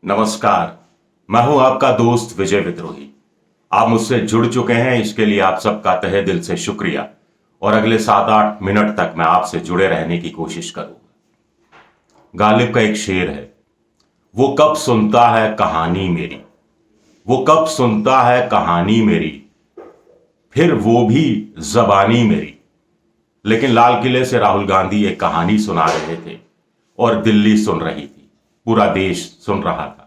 नमस्कार। मैं हूं आपका दोस्त विजय विद्रोही। आप मुझसे जुड़ चुके हैं, इसके लिए आप सबका तहे दिल से शुक्रिया। और अगले 7-8 मिनट तक मैं आपसे जुड़े रहने की कोशिश करूंगा। गालिब का एक शेर है, वो कब सुनता है कहानी मेरी, वो कब सुनता है कहानी मेरी, फिर वो भी जबानी मेरी। लेकिन लाल किले से राहुल गांधी एक कहानी सुना रहे थे और दिल्ली सुन रही थी, पूरा देश सुन रहा था।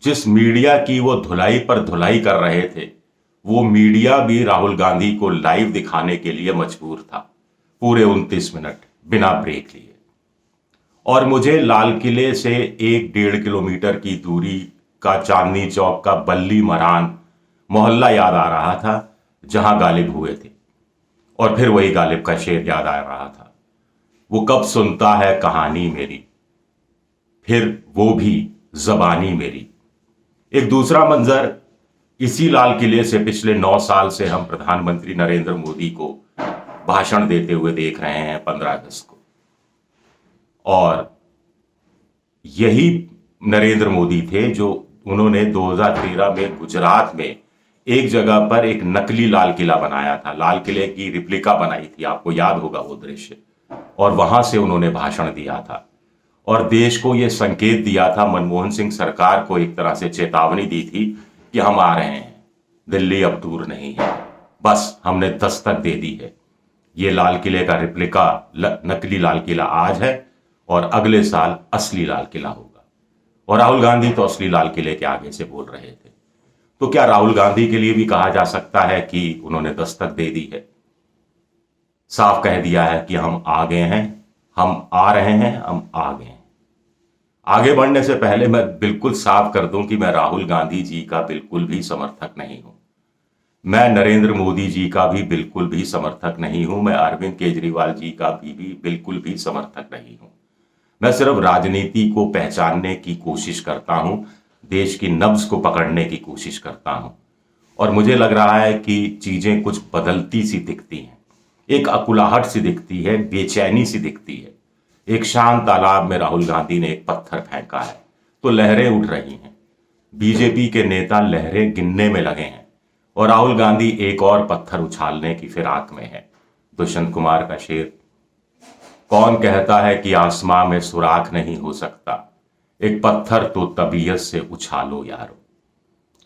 जिस मीडिया की वो धुलाई पर धुलाई कर रहे थे, वो मीडिया भी राहुल गांधी को लाइव दिखाने के लिए मजबूर था, पूरे 29 मिनट बिना ब्रेक लिए। और मुझे लाल किले से 1-1.5 किलोमीटर की दूरी का चांदनी चौक का बल्ली मरान मोहल्ला याद आ रहा था, जहां गालिब हुए थे। और फिर वही गालिब का शेर याद आ रहा था, वो कब सुनता है कहानी मेरी, फिर वो भी जबानी मेरी। एक दूसरा मंजर इसी लाल किले से पिछले 9 साल से हम प्रधानमंत्री नरेंद्र मोदी को भाषण देते हुए देख रहे हैं 15 अगस्त को। और यही नरेंद्र मोदी थे जो उन्होंने 2013 में गुजरात में एक जगह पर एक नकली लाल किला बनाया था, लाल किले की रिप्लिका बनाई थी, आपको याद होगा वो दृश्य। और वहां से उन्होंने भाषण दिया था और देश को यह संकेत दिया था, मनमोहन सिंह सरकार को एक तरह से चेतावनी दी थी कि हम आ रहे हैं, दिल्ली अब दूर नहीं है, बस हमने दस्तक दे दी है। ये लाल किले का रिप्लिका नकली लाल किला आज है और अगले साल असली लाल किला होगा। और राहुल गांधी तो असली लाल किले के आगे से बोल रहे थे। तो क्या राहुल गांधी के लिए भी कहा जा सकता है कि उन्होंने दस्तक दे दी है, साफ कह दिया है कि हम आ गए हैं, हम आ रहे हैं, हम आ गए हैं। आगे बढ़ने से पहले मैं बिल्कुल साफ कर दूं कि मैं राहुल गांधी जी का बिल्कुल भी समर्थक नहीं हूं। मैं नरेंद्र मोदी जी का भी बिल्कुल भी समर्थक नहीं हूं। मैं अरविंद केजरीवाल जी का भी बिल्कुल भी समर्थक नहीं हूं। मैं सिर्फ राजनीति को पहचानने की कोशिश करता हूं, देश की नब्ज को पकड़ने की कोशिश करता हूं। और मुझे लग रहा है कि चीजें कुछ बदलती सी दिखती हैं, एक अकुलाहट सी दिखती है, बेचैनी सी दिखती है। एक शांत तालाब में राहुल गांधी ने एक पत्थर फेंका है तो लहरें उठ रही हैं। बीजेपी के नेता लहरें गिनने में लगे हैं और राहुल गांधी एक और पत्थर उछालने की फिराक में है। दुष्यंत कुमार का शेर, कौन कहता है कि आसमां में सुराख नहीं हो सकता, एक पत्थर तो तबीयत से उछालो यारो।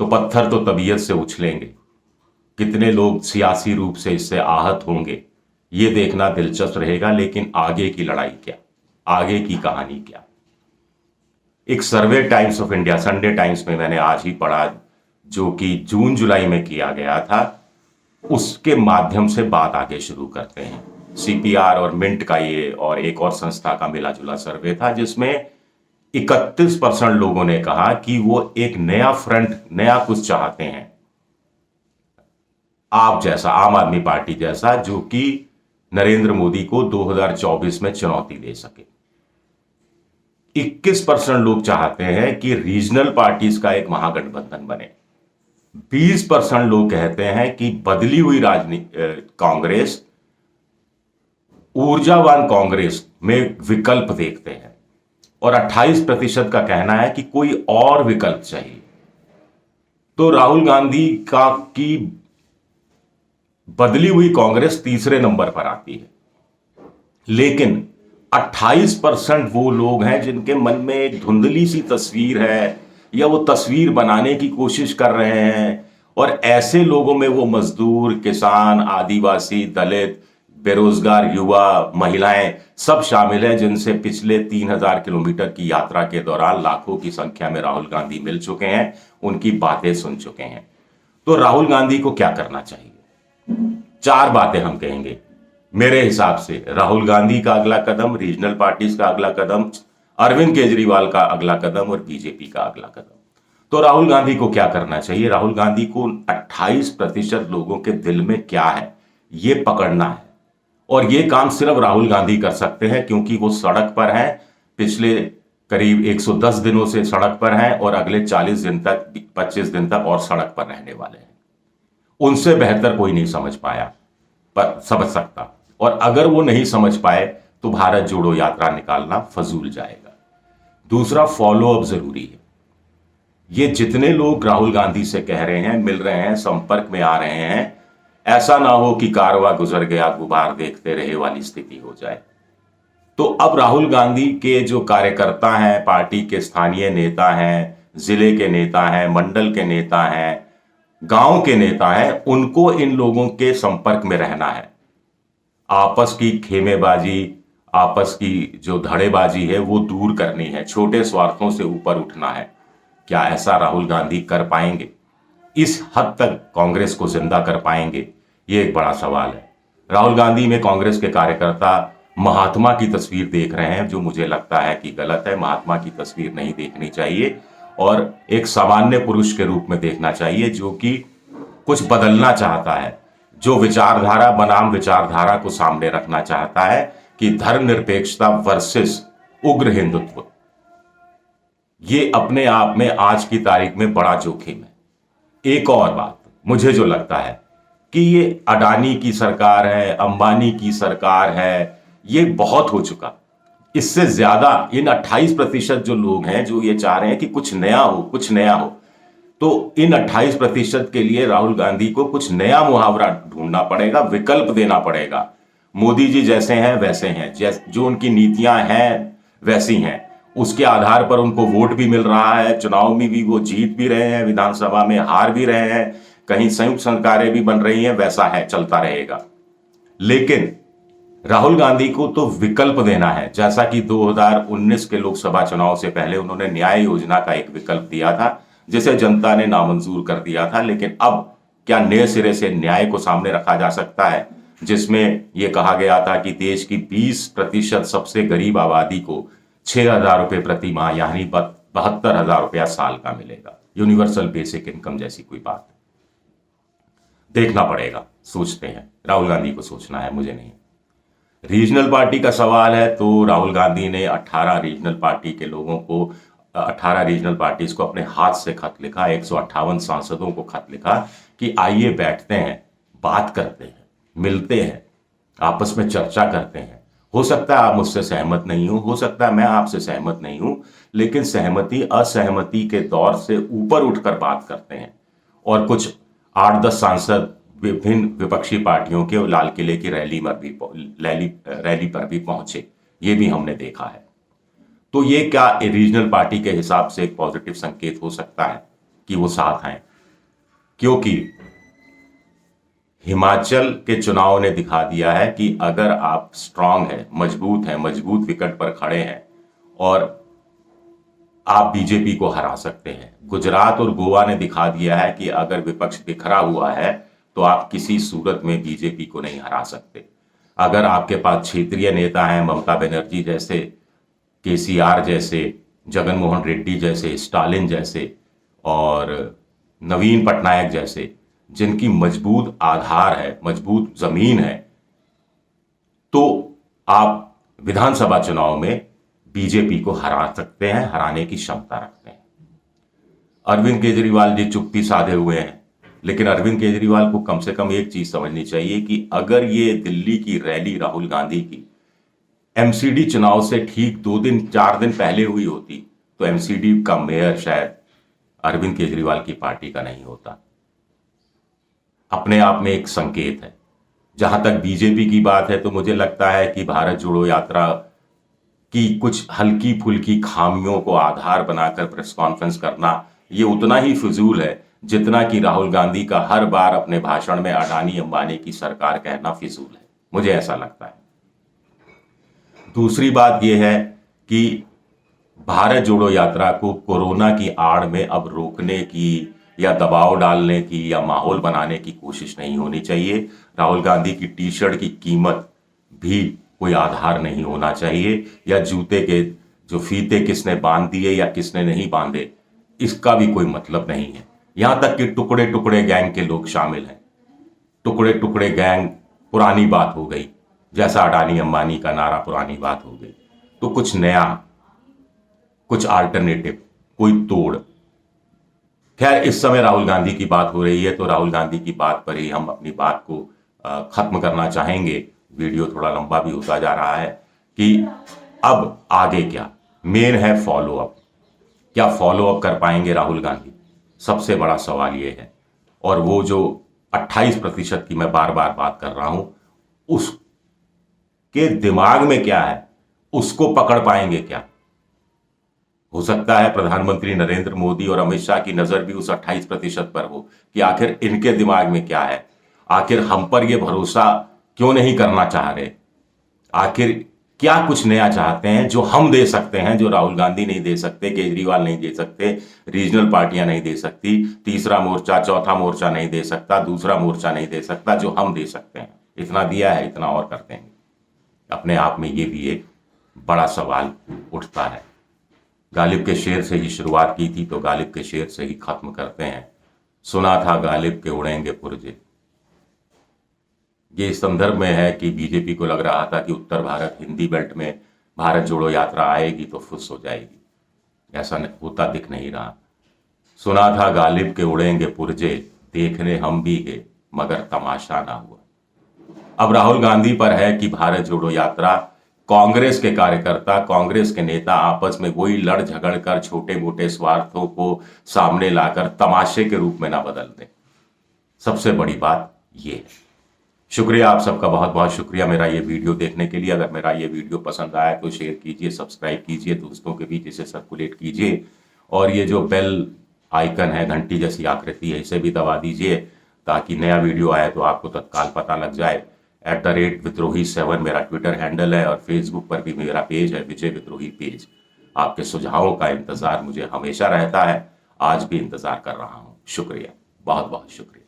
तो पत्थर तो तबीयत से उछलेंगे, कितने लोग सियासी रूप से इससे आहत होंगे ये देखना दिलचस्प रहेगा। लेकिन आगे की लड़ाई क्या, आगे की कहानी क्या। एक survey Times of India, Sunday Times में मैंने आज ही पढ़ा, जो कि जून जुलाई में किया गया था, उसके माध्यम से बात आगे शुरू करते हैं। सीपीआर और मिंट का ये और एक और संस्था का मिला जुला सर्वे था, जिसमें 31% लोगों ने कहा कि वो एक नया फ्रंट, नया कुछ चाहते हैं, आप जैसा, आम आदमी पार्टी जैसा, जो कि नरेंद्र मोदी को 2024 में चुनौती दे सके। 21% लोग चाहते हैं कि रीजनल पार्टीज का एक महागठबंधन बने। 20% लोग कहते हैं कि बदली हुई कांग्रेस, ऊर्जावान कांग्रेस में विकल्प देखते हैं। और 28% का कहना है कि कोई और विकल्प चाहिए। तो राहुल गांधी की बदली हुई कांग्रेस तीसरे नंबर पर आती है। लेकिन 28% वो लोग हैं जिनके मन में एक धुंधली सी तस्वीर है, या वो तस्वीर बनाने की कोशिश कर रहे हैं। और ऐसे लोगों में वो मजदूर, किसान, आदिवासी, दलित, बेरोजगार युवा, महिलाएं सब शामिल हैं, जिनसे पिछले 3000 किलोमीटर की यात्रा के दौरान लाखों की संख्या में राहुल गांधी मिल चुके हैं, उनकी बातें सुन चुके हैं। तो राहुल गांधी को क्या करना चाहिए? 4 बातें हम कहेंगे। मेरे हिसाब से राहुल गांधी का अगला कदम, रीजनल पार्टीज का अगला कदम, अरविंद केजरीवाल का अगला कदम और बीजेपी का अगला कदम। तो राहुल गांधी को क्या करना चाहिए? राहुल गांधी को 28% लोगों के दिल में क्या है ये पकड़ना है। और ये काम सिर्फ राहुल गांधी कर सकते हैं, क्योंकि वो सड़क पर हैं, पिछले करीब 110 दिनों से सड़क पर हैं और अगले 40 दिन तक, 25 दिन तक और सड़क पर रहने वाले हैं। उनसे बेहतर कोई नहीं समझ पाया, पर समझ सकता। और अगर वो नहीं समझ पाए तो भारत जोड़ो यात्रा निकालना फजूल जाएगा। दूसरा फॉलो अप जरूरी है। ये जितने लोग राहुल गांधी से कह रहे हैं, मिल रहे हैं, संपर्क में आ रहे हैं, ऐसा ना हो कि कारवां गुजर गया गुबार देखते रहे वाली स्थिति हो जाए। तो अब राहुल गांधी के जो कार्यकर्ता हैं, पार्टी के स्थानीय नेता हैं, जिले के नेता हैं, मंडल के नेता हैं, गांव के नेता हैं, उनको इन लोगों के संपर्क में रहना है। आपस की खेमेबाजी, आपस की जो धड़ेबाजी है वो दूर करनी है, छोटे स्वार्थों से ऊपर उठना है। क्या ऐसा राहुल गांधी कर पाएंगे? इस हद तक कांग्रेस को जिंदा कर पाएंगे? ये एक बड़ा सवाल है। राहुल गांधी में कांग्रेस के कार्यकर्ता महात्मा की तस्वीर देख रहे हैं, जो मुझे लगता है कि गलत है। महात्मा की तस्वीर नहीं देखनी चाहिए और एक सामान्य पुरुष के रूप में देखना चाहिए, जो कि कुछ बदलना चाहता है, जो विचारधारा बनाम विचारधारा को सामने रखना चाहता है कि धर्मनिरपेक्षता वर्सेस उग्र हिंदुत्व। ये अपने आप में आज की तारीख में बड़ा जोखिम है। एक और बात मुझे जो लगता है कि ये अडानी की सरकार है, अंबानी की सरकार है, ये बहुत हो चुका। इससे ज्यादा इन 28% जो लोग हैं जो ये चाह रहे हैं कि कुछ नया हो, कुछ नया हो, तो इन 28% के लिए राहुल गांधी को कुछ नया मुहावरा ढूंढना पड़ेगा, विकल्प देना पड़ेगा। मोदी जी जैसे हैं वैसे हैं, जो उनकी नीतियां हैं वैसी हैं, उसके आधार पर उनको वोट भी मिल रहा है, चुनाव में भी वो जीत भी रहे हैं, विधानसभा में हार भी रहे हैं, कहीं संयुक्त सरकारें भी बन रही हैं, वैसा है, चलता रहेगा। लेकिन राहुल गांधी को तो विकल्प देना है, जैसा कि 2019 के लोकसभा चुनाव से पहले उन्होंने न्याय योजना का एक विकल्प दिया था, जिसे जनता ने नामंजूर कर दिया था। लेकिन अब क्या नए सिरे से न्याय को सामने रखा जा सकता है, जिसमें यह कहा गया था कि देश की 20% सबसे गरीब आबादी को 6,000 रुपए प्रति माह यानी 72,000 रुपया साल का मिलेगा, यूनिवर्सल बेसिक इनकम जैसी कोई बात। देखना पड़ेगा, सोचते हैं, राहुल गांधी को सोचना है, मुझे नहीं। रीजनल पार्टी का सवाल है तो राहुल गांधी ने 18 रीजनल पार्टी के लोगों को, 18 रीजनल पार्टीज को अपने हाथ से खत लिखा, 158 सांसदों को खत लिखा कि आइए बैठते हैं, बात करते हैं, मिलते हैं, आपस में चर्चा करते हैं। हो सकता है आप मुझसे सहमत नहीं हो सकता है मैं आपसे सहमत नहीं हूं, लेकिन सहमति असहमति के दौर से ऊपर उठकर बात करते हैं। और कुछ 8-10 सांसद विभिन्न विपक्षी पार्टियों के लाल किले की रैली पर भी पहुंचे, ये भी हमने देखा है। तो ये क्या रीजनल पार्टी के हिसाब से एक पॉजिटिव संकेत हो सकता है कि वो साथ हैं? क्योंकि हिमाचल के चुनाव ने दिखा दिया है कि अगर आप स्ट्रांग हैं, मजबूत विकेट पर खड़े हैं और आप बीजेपी को हरा सकते हैं। गुजरात और गोवा ने दिखा दिया है कि अगर विपक्ष बिखरा हुआ है तो आप किसी सूरत में बीजेपी को नहीं हरा सकते। अगर आपके पास क्षेत्रीय नेता हैं, ममता बनर्जी जैसे, केसीआर जैसे, जगनमोहन रेड्डी जैसे, स्टालिन जैसे और नवीन पटनायक जैसे, जिनकी मजबूत आधार है, मजबूत जमीन है, तो आप विधानसभा चुनाव में बीजेपी को हरा सकते हैं, हराने की क्षमता रखते हैं। अरविंद केजरीवाल जी चुप्पी साधे हुए हैं, लेकिन अरविंद केजरीवाल को कम से कम एक चीज समझनी चाहिए कि अगर ये दिल्ली की रैली राहुल गांधी की एमसीडी चुनाव से ठीक 2-4 दिन पहले हुई होती तो एमसीडी का मेयर शायद अरविंद केजरीवाल की पार्टी का नहीं होता। अपने आप में एक संकेत है। जहां तक बीजेपी की बात है तो मुझे लगता है कि भारत जोड़ो यात्रा की कुछ हल्की फुल्की खामियों को आधार बनाकर प्रेस कॉन्फ्रेंस करना ये उतना ही फिजूल है जितना कि राहुल गांधी का हर बार अपने भाषण में अडानी अंबानी की सरकार कहना फिजूल है, मुझे ऐसा लगता है। दूसरी बात यह है कि भारत जोड़ो यात्रा को कोरोना की आड़ में अब रोकने की या दबाव डालने की या माहौल बनाने की कोशिश नहीं होनी चाहिए। राहुल गांधी की टी शर्ट की कीमत भी कोई आधार नहीं होना चाहिए, या जूते के जो फीते किसने बांध दिए या किसने नहीं बांधे, इसका भी कोई मतलब नहीं है। यहां तक कि टुकड़े टुकड़े गैंग के लोग शामिल हैं। टुकड़े टुकड़े गैंग पुरानी बात हो गई, जैसा अडानी अंबानी का नारा पुरानी बात हो गई। तो कुछ नया, कुछ अल्टरनेटिव, कोई तोड़। खैर, इस समय राहुल गांधी की बात हो रही है तो राहुल गांधी की बात पर ही हम अपनी बात को खत्म करना चाहेंगे। वीडियो थोड़ा लंबा भी होता जा रहा है कि अब आगे क्या। मेन है फॉलो अप। क्या फॉलो अप कर पाएंगे राहुल गांधी? सबसे बड़ा सवाल ये है। और वो जो 28% की मैं बार बार बात कर रहा हूं, उसके दिमाग में क्या है, उसको पकड़ पाएंगे क्या? हो सकता है प्रधानमंत्री नरेंद्र मोदी और अमित शाह की नजर भी उस 28% पर हो कि आखिर इनके दिमाग में क्या है, आखिर हम पर ये भरोसा क्यों नहीं करना चाह रहे, आखिर क्या कुछ नया चाहते हैं जो हम दे सकते हैं, जो राहुल गांधी नहीं दे सकते, केजरीवाल नहीं दे सकते, रीजनल पार्टियां नहीं दे सकती, तीसरा मोर्चा चौथा मोर्चा नहीं दे सकता, दूसरा मोर्चा नहीं दे सकता, जो हम दे सकते हैं। इतना दिया है, इतना और कर देंगे। अपने आप में ये भी एक बड़ा सवाल उठता है। गालिब के शेर से ही शुरुआत की थी तो गालिब के शेर से ही खत्म करते हैं। सुना था गालिब के उड़ेंगे पुर्जे। ये इस संदर्भ में है कि बीजेपी को लग रहा था कि उत्तर भारत हिंदी बेल्ट में भारत जोड़ो यात्रा आएगी तो फुस हो जाएगी। ऐसा होता दिख नहीं रहा। सुना था गालिब के उड़ेंगे पुर्जे, देखने हम भी गए मगर तमाशा ना हुआ। अब राहुल गांधी पर है कि भारत जोड़ो यात्रा कांग्रेस के कार्यकर्ता, कांग्रेस के नेता आपस में वही लड़ झगड़ कर छोटे मोटे स्वार्थों को सामने लाकर तमाशे के रूप में ना बदल दें। सबसे बड़ी बात ये है। शुक्रिया, आप सबका बहुत बहुत शुक्रिया मेरा ये वीडियो देखने के लिए। अगर मेरा ये वीडियो पसंद आया तो शेयर कीजिए, सब्सक्राइब कीजिए, दोस्तों के बीच इसे सर्कुलेट कीजिए, और ये जो बेल आइकन है, घंटी जैसी आकृति है, इसे भी दबा दीजिए ताकि नया वीडियो आए तो आपको तत्काल पता लग जाए। @विद्रोही7 मेरा ट्विटर हैंडल है, और फेसबुक पर भी मेरा पेज है, विजय विद्रोही पेज। आपके सुझावों का इंतजार मुझे हमेशा रहता है, आज भी इंतजार कर रहा हूँ। शुक्रिया, बहुत बहुत शुक्रिया।